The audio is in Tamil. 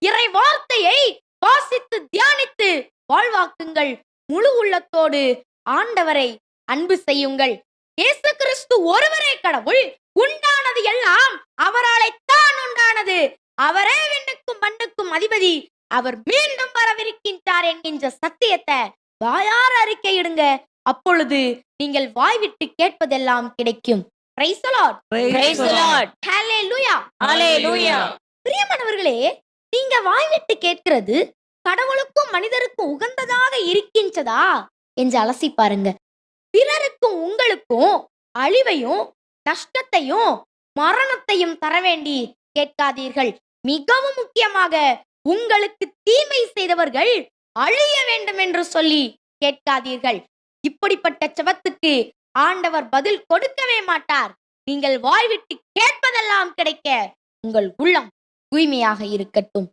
இறை வார்த்தையை வாசித்து தியானித்து வாழ்வாக்குங்கள். முழு உள்ளத்தோடு ஆண்டவரை அன்பு செய்யுங்கள். இயேசு கிறிஸ்து ஒருவரே கடவுள். உண்டானது எல்லாம் அவராலைத்தான் உண்டானது. அவரே விண்ணுக்கும் மண்ணுக்கும் அதிபதி. அவர் மீண்டும் வரவிருக்கின்றார் என்கின்ற சத்தியத்தை வாயார அறிக்கையிடுங்க. அப்பொழுது நீங்கள் வாய்விட்டு கேட்பதெல்லாம் கிடைக்கும். Praise the Lord. Praise the Lord. Hallelujah. Hallelujah. பிரியமானவர்களே, நீங்க வாய்விட்டு கேட்கிறது கடவுளுக்கும் மனிதருக்கும் உகந்ததாக இருக்கின்றதா என்று அலசி பாருங்க. பிறருக்கும் உங்களுக்கும் அழிவையும் நஷ்டத்தையும் மரணத்தையும் தர வேண்டி கேட்காதீர்கள். மிகவும் முக்கியமாக உங்களுக்கு தீமை செய்தவர்கள் அழிய வேண்டும் என்று சொல்லி கேட்காதீர்கள். இப்படிப்பட்ட செபத்துக்கு ஆண்டவர் பதில் கொடுக்கவே மாட்டார். நீங்கள் வாய்விட்டு கேட்பதெல்லாம் கிடைக்க உங்கள் உள்ளம் தூய்மையாக இருக்கட்டும்.